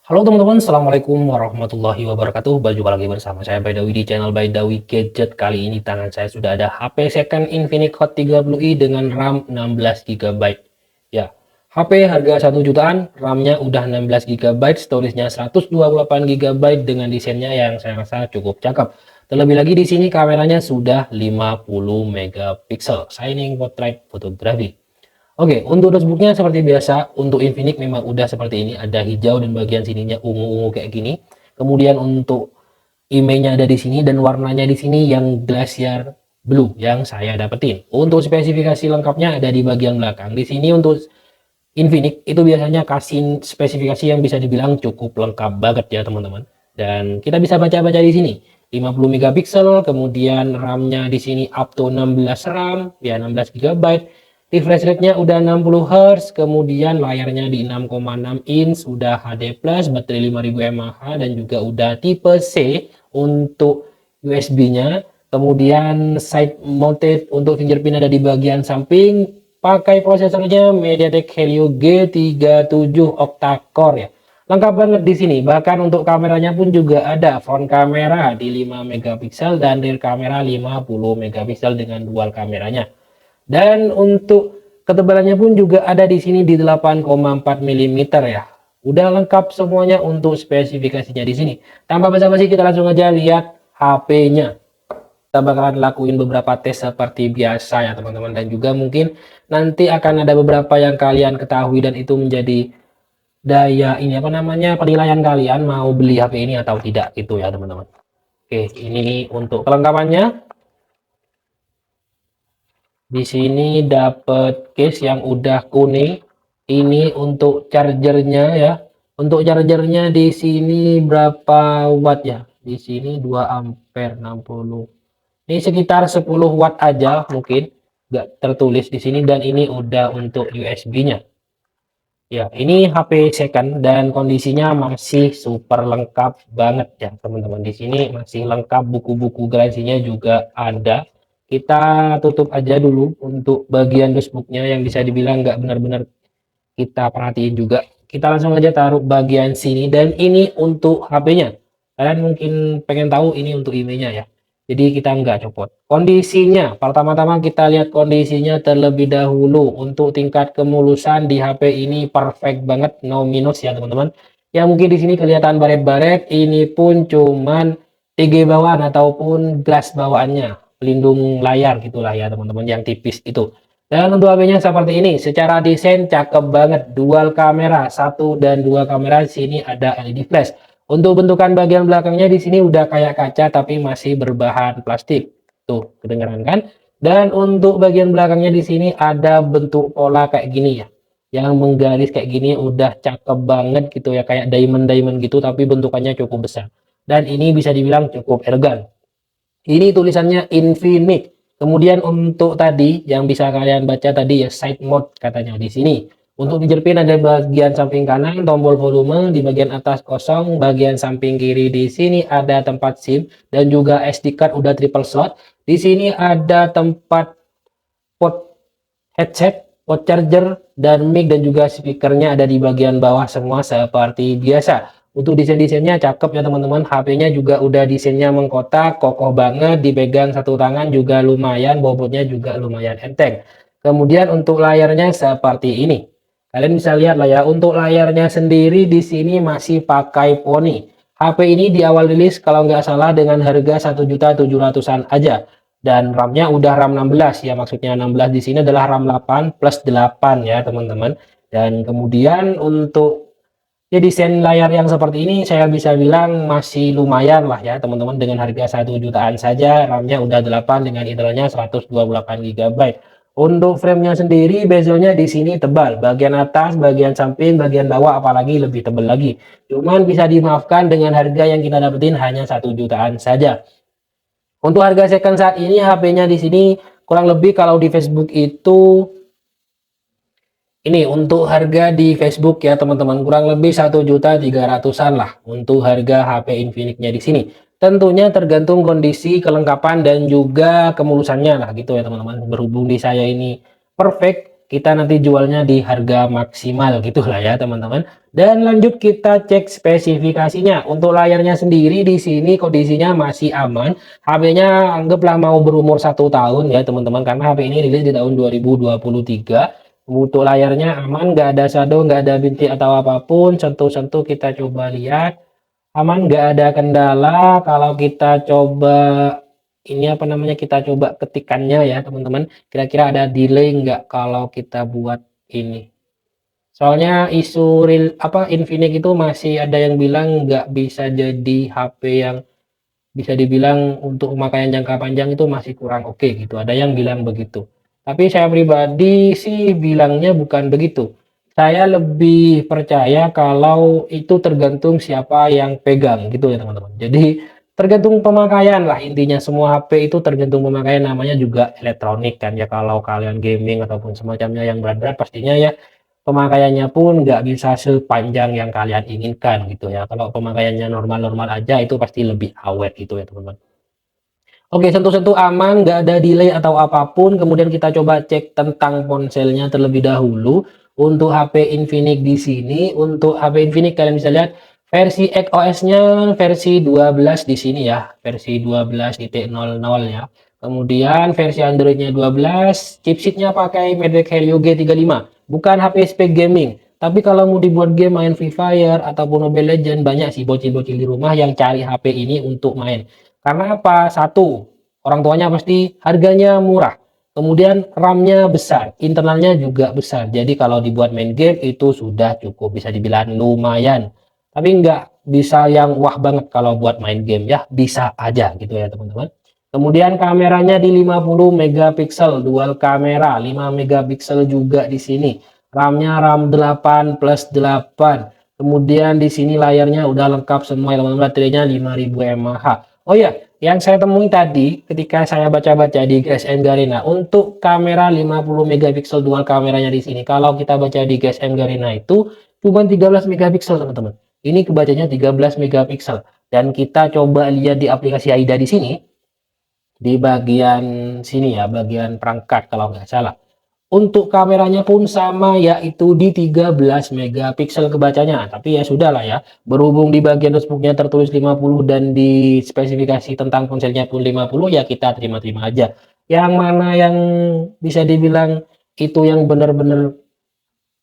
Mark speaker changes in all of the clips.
Speaker 1: Halo teman-teman, Assalamualaikum warahmatullahi wabarakatuh. Berjumpa lagi bersama saya Baidawi di channel Baidawi Gadget. Kali ini tangan saya sudah ada HP second Infinix Hot 30i dengan RAM 16 GB. Ya, HP harga 1 jutaan, RAM-nya udah 16 GB, storage-nya 128 GB dengan desainnya yang saya rasa cukup cakep. Terlebih lagi di sini kameranya sudah 50 megapiksel, Shining Portrait Photography. Oke, untuk dashboardnya seperti biasa, untuk Infinix memang udah seperti ini, ada hijau dan bagian sininya ungu-ungu kayak gini. Kemudian untuk emailnya ada di sini dan warnanya di sini yang glacier blue yang saya dapetin. Untuk spesifikasi lengkapnya ada di bagian belakang. Di sini untuk Infinix itu biasanya kasih spesifikasi yang bisa dibilang cukup lengkap banget ya teman-teman. Dan kita bisa baca-baca di sini. 50 megapiksel, kemudian RAM-nya di sini up to 16 RAM, ya 16 GB. Refresh rate-nya udah 60 Hz, kemudian layarnya di 6,6 inch, udah HD+, baterai 5000 mAh dan juga udah tipe C untuk USB-nya. Kemudian side mounted untuk fingerprint ada di bagian samping, pakai prosesornya MediaTek Helio G37 octa-core ya. Lengkap banget di sini. Bahkan untuk kameranya pun juga ada front kamera di 5 megapiksel dan rear kamera 50 megapiksel dengan dual kameranya. Dan untuk ketebalannya pun juga ada di sini di 8,4 mm ya. Udah lengkap semuanya untuk spesifikasinya di sini. Tanpa basa-basi kita langsung aja lihat HP-nya. Kita bakalan lakuin beberapa tes seperti biasa ya teman-teman, dan juga mungkin nanti akan ada beberapa yang kalian ketahui dan itu menjadi daya ini apa namanya penilaian kalian mau beli HP ini atau tidak gitu ya teman-teman. Oke, ini untuk kelengkapannya. Di sini dapat case yang udah kuning. Ini untuk chargernya ya. Untuk chargernya di sini berapa watt ya? Di sini 2 ampere 60. Ini sekitar 10 watt aja mungkin. Nggak tertulis di sini, dan ini udah untuk USB-nya. Ya, ini HP second dan kondisinya masih super lengkap banget ya teman-teman. Di sini masih lengkap, buku-buku garansinya juga ada. Kita tutup aja dulu untuk bagian dashboardnya yang bisa dibilang nggak benar-benar kita perhatiin juga. Kita langsung aja taruh bagian sini, dan ini untuk HP-nya. Kalian mungkin pengen tahu ini untuk emailnya ya. Jadi kita nggak copot. Kondisinya, pertama-tama kita lihat kondisinya terlebih dahulu. Untuk tingkat kemulusan di HP ini perfect banget, no minus ya teman-teman. Ya mungkin di sini kelihatan baret-baret, ini pun cuman TG bawaan ataupun glass bawaannya, pelindung layar gitulah ya teman-teman, yang tipis itu. Dan untuk HP-nya seperti ini, secara desain cakep banget, dual kamera, satu dan dua kamera. Di sini ada LED flash. Untuk bentukan bagian belakangnya di sini udah kayak kaca tapi masih berbahan plastik. Tuh, kedengeran kan? Dan untuk bagian belakangnya di sini ada bentuk pola kayak gini ya. Yang menggaris kayak gini udah cakep banget gitu ya, kayak diamond-diamond gitu tapi bentukannya cukup besar. Dan ini bisa dibilang cukup elegan. Ini tulisannya Infinix. Kemudian untuk tadi yang bisa kalian baca tadi ya, side mode katanya di sini. Untuk fingerprint ada bagian samping kanan tombol volume, di bagian atas kosong, bagian samping kiri di sini ada tempat SIM dan juga SD card udah triple slot. Di sini ada tempat port headset, port charger, dan mic, dan juga speakernya ada di bagian bawah semua seperti biasa. Untuk desain-desainnya cakep ya teman-teman. HP-nya juga udah desainnya mengkotak, kokoh banget, dipegang satu tangan juga lumayan, bobotnya juga lumayan enteng. Kemudian untuk layarnya seperti ini. Kalian bisa lihat lah ya, untuk layarnya sendiri di sini masih pakai Pony. HP ini di awal rilis kalau nggak salah dengan harga 1.700.000-an aja. Dan RAM-nya udah RAM 16 ya, maksudnya 16 di sini adalah RAM 8 plus 8 ya teman-teman. Dan kemudian untuk ya desain layar yang seperti ini saya bisa bilang masih lumayan lah ya teman-teman, dengan harga 1 jutaan saja. RAM-nya udah 8 dengan internalnya 128 GB. Untuk framenya sendiri bezelnya di sini tebal, bagian atas, bagian samping, bagian bawah apalagi lebih tebal lagi. Cuman bisa dimaafkan dengan harga yang kita dapetin hanya 1 jutaan saja. Untuk harga second saat ini HP-nya di sini kurang lebih kalau di Facebook itu ini untuk harga di Facebook ya teman-teman, kurang lebih 1.300.000-an lah untuk harga HP Infinix-nya di sini. Tentunya tergantung kondisi, kelengkapan, dan juga kemulusannya lah gitu ya teman-teman. Berhubung di saya ini perfect, kita nanti jualnya di harga maksimal gitulah ya teman-teman. Dan lanjut kita cek spesifikasinya. Untuk layarnya sendiri di sini kondisinya masih aman. HP-nya anggaplah mau berumur 1 tahun ya teman-teman, karena HP ini rilis di tahun 2023. Untuk layarnya aman, nggak ada shadow, nggak ada bintik atau apapun. Sentuh-sentuh kita coba lihat aman, nggak ada kendala. Kalau kita coba ini apa namanya, kita coba ketikannya ya teman-teman, kira-kira ada delay nggak kalau kita buat ini. Soalnya isu real apa Infinix itu masih ada yang bilang nggak bisa jadi HP yang bisa dibilang untuk pemakaian jangka panjang, itu masih kurang oke gitu. Ada yang bilang begitu. Tapi saya pribadi sih bilangnya bukan begitu. Saya lebih percaya kalau itu tergantung siapa yang pegang gitu ya teman-teman. Jadi tergantung pemakaian lah intinya, semua HP itu tergantung pemakaian, namanya juga elektronik kan ya. Kalau kalian gaming ataupun semacamnya yang berat-berat, pastinya ya pemakaiannya pun nggak bisa sepanjang yang kalian inginkan gitu ya. Kalau pemakaiannya normal-normal aja itu pasti lebih awet gitu ya teman-teman. Oke, sentuh-sentuh aman, nggak ada delay atau apapun. Kemudian kita coba cek tentang ponselnya terlebih dahulu. Untuk HP Infinix di sini, untuk HP Infinix kalian bisa lihat versi XOS-nya versi 12 di sini ya, versi 12.00 ya. Kemudian versi Android-nya 12, chipsetnya pakai MediaTek Helio G35, bukan HP spek gaming. Tapi kalau mau dibuat game main Free Fire ataupun Mobile Legends, banyak sih bocil-bocil di rumah yang cari HP ini untuk main. Karena apa? Satu, orang tuanya pasti harganya murah. Kemudian RAM-nya besar, internalnya juga besar. Jadi kalau dibuat main game itu sudah cukup, bisa dibilang lumayan. Tapi nggak bisa yang wah banget kalau buat main game ya, bisa aja gitu ya teman-teman. Kemudian kameranya di 50 megapiksel, dual kamera, 5 megapiksel juga di sini. RAM-nya RAM 8 plus 8. Kemudian di sini layarnya udah lengkap semua, teman-teman. Baterainya 5000 mAh. Oh ya, yang saya temui tadi ketika saya baca-baca di GSM Garena, untuk kamera 50 megapiksel dual kameranya di sini, kalau kita baca di GSM Garena itu cuma 13 megapiksel, teman-teman. Ini kebacanya 13 megapiksel. Dan kita coba lihat di aplikasi AIDA di sini, di bagian sini ya, bagian perangkat kalau nggak salah. Untuk kameranya pun sama, yaitu di 13 megapiksel kebacanya. Tapi ya sudahlah ya, berhubung di bagian notebooknya tertulis 50 dan di spesifikasi tentang ponselnya pun 50, ya kita terima-terima aja. Yang mana yang bisa dibilang itu yang benar-benar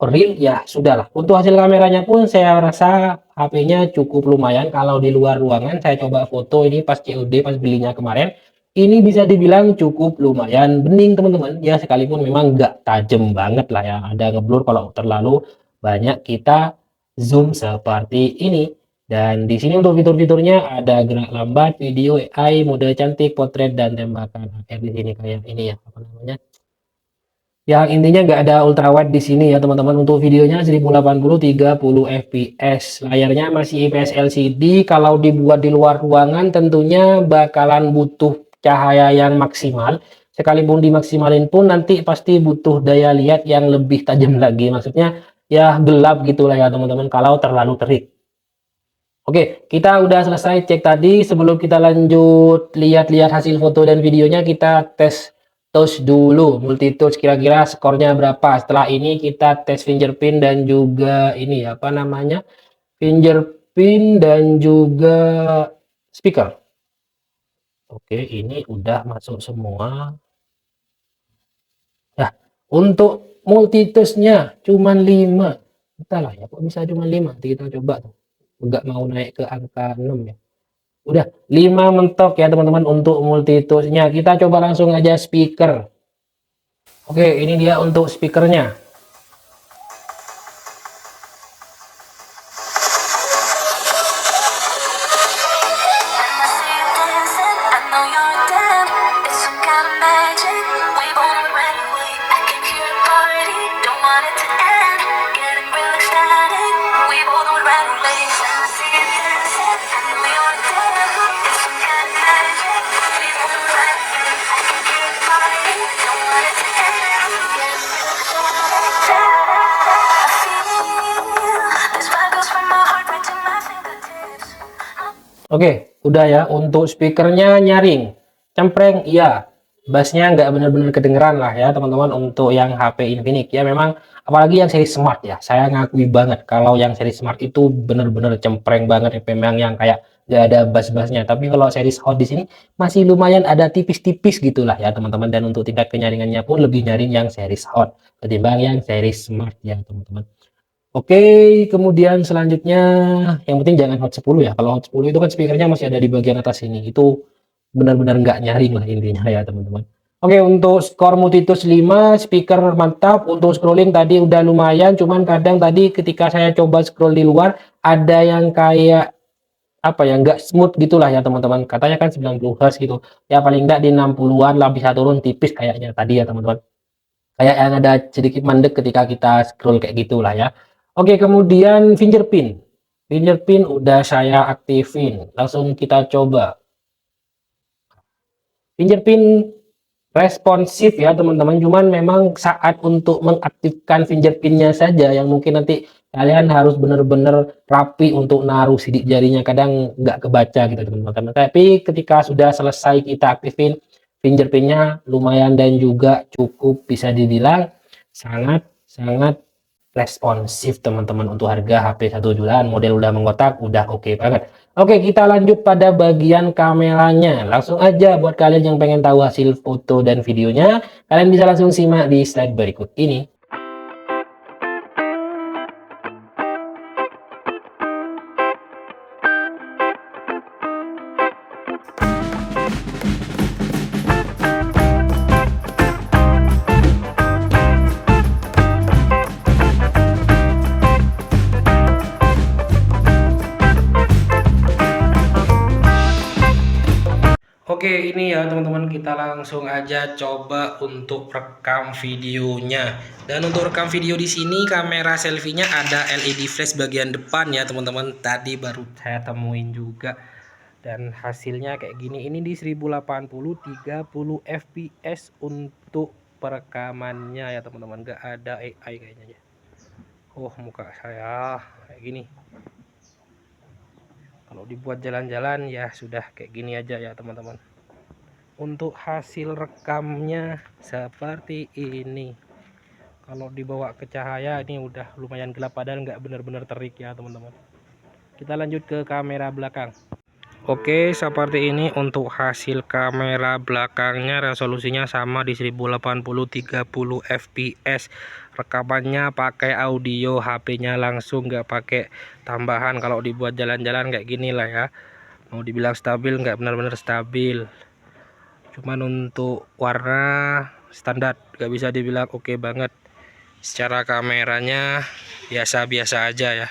Speaker 1: real, ya sudahlah. Untuk hasil kameranya pun saya rasa HP-nya cukup lumayan. Kalau di luar ruangan saya coba foto ini pas COD, pas belinya kemarin, ini bisa dibilang cukup lumayan bening teman-teman ya, sekalipun memang nggak tajem banget lah ya, ada ngeblur kalau terlalu banyak kita zoom seperti ini. Dan di sini untuk fitur-fiturnya ada gerak lambat, video AI, mode cantik, potret, dan tembakan akhir di sini kayak ini ya, apa namanya, yang intinya nggak ada ultrawide di sini ya teman-teman. Untuk videonya 1080 30 fps, layarnya masih IPS LCD. Kalau dibuat di luar ruangan tentunya bakalan butuh cahaya yang maksimal. Sekalipun dimaksimalin pun nanti pasti butuh daya lihat yang lebih tajam lagi, maksudnya ya gelap gitulah ya teman-teman kalau terlalu terik. Oke, kita udah selesai cek tadi. Sebelum kita lanjut lihat-lihat hasil foto dan videonya, kita tes touch dulu. Multi touch kira-kira skornya berapa. Setelah ini kita tes fingerprint dan juga ini apa namanya, fingerprint dan juga speaker. Oke, ini udah masuk semua. Nah, untuk multi touch-nya cuman 5. Entahlah ya, kok bisa cuma 5. Nanti kita coba tuh. Enggak mau naik ke angka 6 ya. Udah 5 mentok ya teman-teman untuk multi touch-nya. Kita coba langsung aja speaker. Oke, ini dia untuk speakernya. Oke, udah ya. Untuk speakernya nyaring, cempreng, iya. bassnya nggak benar-benar kedengeran lah ya teman-teman untuk yang HP Infinix ya. Memang apalagi yang seri Smart ya, saya ngakui banget kalau yang seri Smart itu benar-benar cempreng banget ya, memang yang kayak nggak ada bass-bassnya. Tapi kalau seri Hot di sini masih lumayan ada tipis-tipis gitulah ya teman-teman, dan untuk tingkat kenyaringannya pun lebih nyaring yang seri Hot ketimbang yang seri Smart ya teman-teman. Oke, kemudian selanjutnya yang penting jangan Hot 10 ya. Kalau Hot 10 itu kan speakernya masih ada di bagian atas ini. Itu benar-benar nggak nyaring lah intinya ya teman-teman. Oke, untuk skor Multitus 5, speaker mantap. Untuk scrolling tadi udah lumayan, cuman kadang tadi ketika saya coba scroll di luar ada yang kayak apa ya, nggak smooth gitulah ya teman-teman. Katanya kan 90 Hz gitu. Ya paling nggak di 60-an lah bisa turun tipis kayaknya tadi ya teman-teman. Kayak yang ada sedikit mandek ketika kita scroll kayak gitulah ya. Oke, kemudian fingerprint. Fingerprint udah saya aktifin. Langsung kita coba. Fingerprint responsif ya teman-teman, cuman memang saat untuk mengaktifkan fingerprintnya saja yang mungkin nanti kalian harus benar-benar rapi untuk naruh sidik jarinya, kadang nggak kebaca gitu teman-teman. Tapi ketika sudah selesai kita aktifin fingerprintnya lumayan dan juga cukup bisa dibilang sangat sangat responsif teman-teman. Untuk harga HP 1 jutaan model udah mengkotak udah oke banget. Oke, kita lanjut pada bagian kameranya. Langsung aja buat kalian yang pengen tahu hasil foto dan videonya, kalian bisa langsung simak di slide berikut ini. Oke, ini ya teman-teman, kita langsung aja coba untuk rekam videonya. Dan untuk rekam video di sini kamera selfie-nya ada LED flash bagian depan ya teman-teman. Tadi baru saya temuin juga. Dan hasilnya kayak gini. Ini di 1080 30 fps untuk perekamannya ya teman-teman. Gak ada AI kayaknya ya. Oh, muka saya kayak gini. Kalau dibuat jalan-jalan ya sudah kayak gini aja ya teman-teman. Untuk hasil rekamnya seperti ini. Kalau dibawa ke cahaya ini udah lumayan gelap, padahal nggak benar-benar terik ya teman-teman. Kita lanjut ke kamera belakang. Oke, seperti ini untuk hasil kamera belakangnya. Resolusinya sama di 1080 30 fps. Rekamannya pakai audio, HP-nya langsung, nggak pakai tambahan. Kalau dibuat jalan-jalan kayak gini lah ya. Mau dibilang stabil nggak benar-benar stabil. Cuman untuk warna standar, nggak bisa dibilang oke banget. Secara kameranya biasa-biasa aja ya.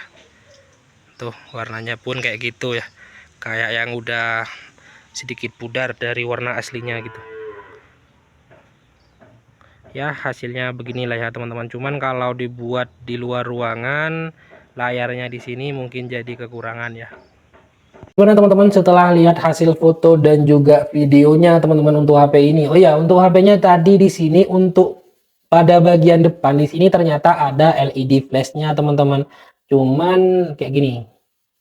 Speaker 1: Tuh warnanya pun kayak gitu ya, kayak yang udah sedikit pudar dari warna aslinya gitu ya. Hasilnya beginilah ya teman-teman. Cuman kalau dibuat di luar ruangan, layarnya di sini mungkin jadi kekurangan ya. Gimana teman-teman setelah lihat hasil foto dan juga videonya teman-teman untuk HP ini? Oh ya, untuk HP-nya tadi di sini untuk pada bagian depan di sini ternyata ada LED flashnya teman-teman. Cuman kayak gini.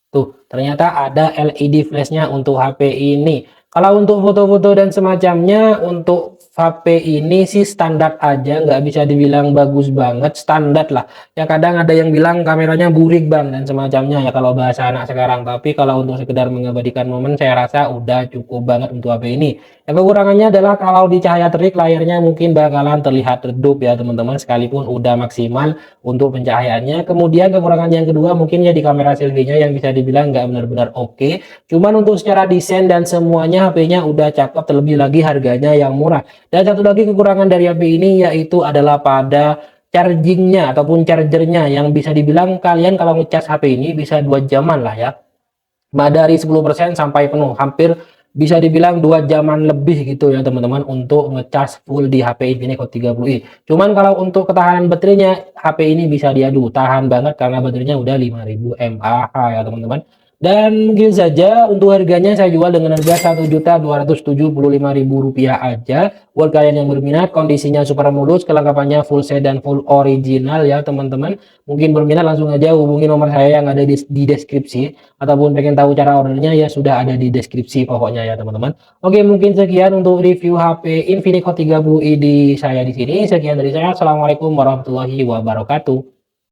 Speaker 1: Tuh, ternyata ada LED flashnya untuk HP ini. Kalau untuk foto-foto dan semacamnya, untuk HP ini sih standar aja, nggak bisa dibilang bagus banget, standar lah. Ya kadang ada yang bilang kameranya burik bang dan semacamnya ya kalau bahasa anak sekarang. Tapi kalau untuk sekedar mengabadikan momen, saya rasa udah cukup banget untuk HP ini. Yang kekurangannya adalah kalau di cahaya terik layarnya mungkin bakalan terlihat redup ya teman-teman, sekalipun udah maksimal untuk pencahayaannya. Kemudian kekurangan yang kedua mungkin ya di kamera selfie-nya yang bisa dibilang nggak benar-benar oke. Cuman untuk secara desain dan semuanya HP-nya udah cakep, terlebih lagi harganya yang murah. Dan satu lagi kekurangan dari HP ini yaitu adalah pada chargingnya ataupun chargernya, yang bisa dibilang kalian kalau ngecas HP ini bisa 2 jaman lah ya. Dari 10% sampai penuh, hampir bisa dibilang 2 jaman lebih gitu ya teman-teman untuk ngecas full di HP Infinix Hot 30i. Cuman kalau untuk ketahanan baterainya HP ini bisa diadu, tahan banget karena baterainya udah 5000 mAh ya teman-teman. Dan mungkin saja untuk harganya saya jual dengan harga Rp1.275.000 aja. Buat kalian yang berminat, kondisinya super mulus, kelengkapannya full set dan full original ya teman-teman. Mungkin berminat langsung aja hubungi nomor saya yang ada di deskripsi. Ataupun pengen tahu cara ordernya ya sudah ada di deskripsi pokoknya ya teman-teman. Oke, mungkin sekian untuk review HP Infinix Hot 30i di saya di sini. Sekian dari saya. Assalamualaikum warahmatullahi wabarakatuh.